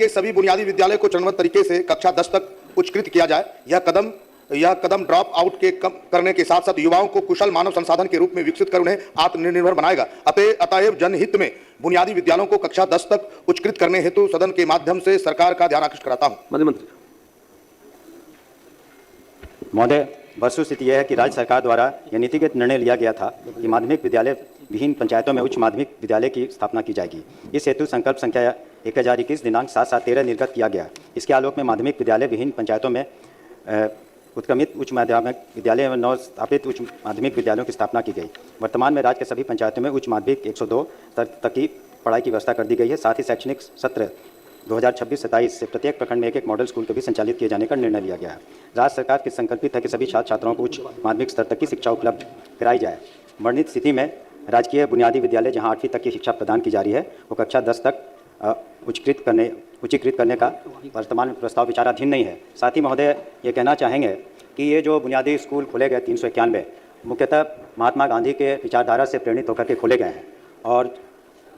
के सभी बुनियादी विद्यालय को चरणबद्ध तरीके से कक्षा 10 तक उच्चकृत किया जाए। यह कदम ड्रॉप आउट के कम करने के साथ साथ युवाओं को कुशल मानव संसाधन के रूप में विकसित कर उन्हें आत्मनिर्भर बनाएगा। अतएव जनहित में बुनियादी विद्यालयों को कक्षा 10 तक उच्चकृत करने हेतु सदन के माध्यम से सरकार का ध्यान आकृष्ट कराता हूं। महोदय, वस्तुस्थिति यह है कि राज्य सरकार द्वारा यह नीतिगत निर्णय लिया गया था कि माध्यमिक विद्यालय विभिन्न पंचायतों में उच्च माध्यमिक विद्यालय की स्थापना की जाएगी। इस हेतु संकल्प संख्या 1021 दिनांक 7/7/13 निर्गत किया गया। इसके आलोक में माध्यमिक विद्यालय विभिन्न पंचायतों में उत्क्रमित उच्च माध्यमिक विद्यालय एवं नव स्थापित उच्च माध्यमिक विद्यालयों की स्थापना की गई। वर्तमान में राज्य के सभी पंचायतों में उच्च माध्यमिक 102 तक की पढ़ाई की व्यवस्था कर दी गई है। साथ ही शैक्षणिक सत्र 2026-27 से प्रत्येक प्रखंड में एक मॉडल स्कूल को भी संचालित किए जाने का निर्णय लिया गया है। राज्य सरकार की संकल्पित है कि सभी छात्र छात्राओं को उच्च माध्यमिक स्तर तक की शिक्षा उपलब्ध कराई जाए। वर्णित स्थिति में राजकीय बुनियादी विद्यालय जहां 8वीं तक की शिक्षा प्रदान की जा रही है वो कक्षा 10 तक उच्चीकृत करने का वर्तमान में प्रस्ताव विचाराधीन नहीं है। साथ ही महोदय ये कहना चाहेंगे कि ये जो बुनियादी स्कूल खोले गए 391 मुख्यतः महात्मा गांधी के विचारधारा से प्रेरित होकर के खोले गए हैं और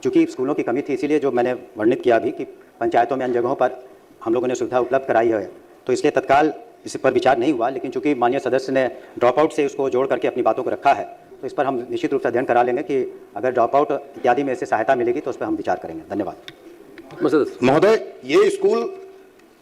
चूँकि स्कूलों की कमी थी इसीलिए जो मैंने वर्णित किया अभी कि पंचायतों में अन्य जगहों पर हम लोगों ने सुविधा उपलब्ध कराई है तो इसलिए तत्काल इस पर विचार नहीं हुआ। लेकिन चूँकि माननीय सदस्य ने ड्रॉप आउट से उसको जोड़ करके अपनी बातों को रखा है तो इस पर हम निश्चित रूप से अध्ययन करा लेंगे कि अगर ड्रॉप आउट इत्यादि में इससे सहायता मिलेगी तो उस पर हम विचार करेंगे। धन्यवाद। महोदय, ये स्कूल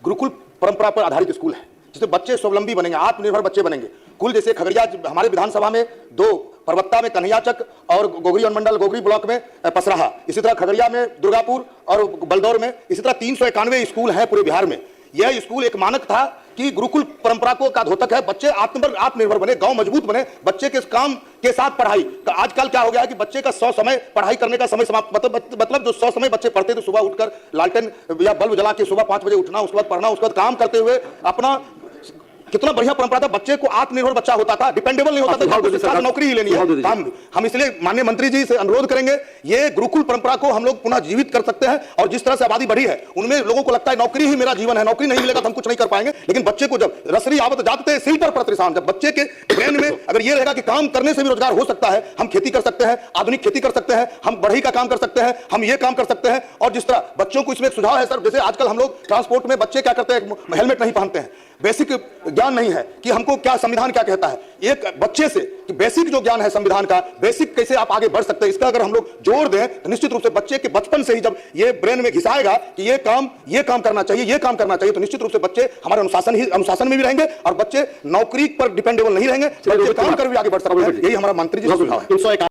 गुरुकुल परंपरा पर आधारित स्कूल है जिससे बच्चे स्वावलंबी बनेंगे, आत्मनिर्भर बच्चे बनेंगे। कुल जैसे खगड़िया हमारे विधानसभा में 2, परबत्ता में कन्हैयाचक और गोगरी अनुमंडल गोगरी ब्लॉक में पसराहा, इसी तरह खगड़िया में दुर्गापुर और बलदौर में इसी तरह 391 स्कूल हैं पूरे बिहार में। यह स्कूल एक मानक था कि गुरुकुल परंपरा को का द्योतक है, बच्चे आत्मनिर्भर बने, गांव मजबूत बने, बच्चे के काम के साथ पढ़ाई। आजकल क्या हो गया है कि बच्चे का 100 समय पढ़ाई करने का समय समाप्त, मतलब जो 100 समय बच्चे पढ़ते थे सुबह उठकर लालटेन या बल्ब जला के सुबह 5 बजे उठना, उसके बाद पढ़ना, उसके बाद काम करते हुए अपना कितना बढ़िया परंपरा था। बच्चे को आत्मनिर्भर बच्चा होता था, डिपेंडेबल नहीं होता था, नौकरी ही लेनी है। हम इसलिए माननीय मंत्री जी से अनुरोध करेंगे ये गुरुकुल परंपरा को हम लोग पुनः जीवित कर सकते हैं। और जिस तरह से आबादी बढ़ी है उनमें लोगों को लगता है नौकरी ही मेरा जीवन है, नौकरी नहीं मिलेगा तो हम कुछ नहीं कर पाएंगे। लेकिन बच्चे को जब रसरी आवत जाते सिल पर प्रतिष्ठान, जब बच्चे के ब्रेन में अगर ये रहेगा कि काम करने से भी रोजगार हो सकता है, हम खेती कर सकते हैं, आधुनिक खेती कर सकते हैं, हम बढ़ई का काम कर सकते हैं, हम ये काम कर सकते हैं। और जिस तरह बच्चों को इसमें एक सुझाव है सर, जैसे आजकल हम लोग ट्रांसपोर्ट में बच्चे क्या करते हैं, हेलमेट नहीं पहनते हैं, बेसिक ज्ञान नहीं है कि हमको क्या संविधान क्या कहता है। एक बच्चे से कि बेसिक जो ज्ञान है संविधान का, बेसिक कैसे आप आगे बढ़ सकते हैं, इसका अगर हम लोग जोड़ दें तो निश्चित रूप से बच्चे के बचपन से ही जब ये ब्रेन में घिसाएगा कि ये काम करना चाहिए, ये काम करना चाहिए, तो निश्चित रूप से बच्चे हमारे अनुशासन में भी रहेंगे और बच्चे नौकरी पर डिपेंडेबल नहीं रहेंगे, बच्चे काम कर भी आगे बढ़ सकते हैं। यही हमारा मंत्री जी का सुझाव है।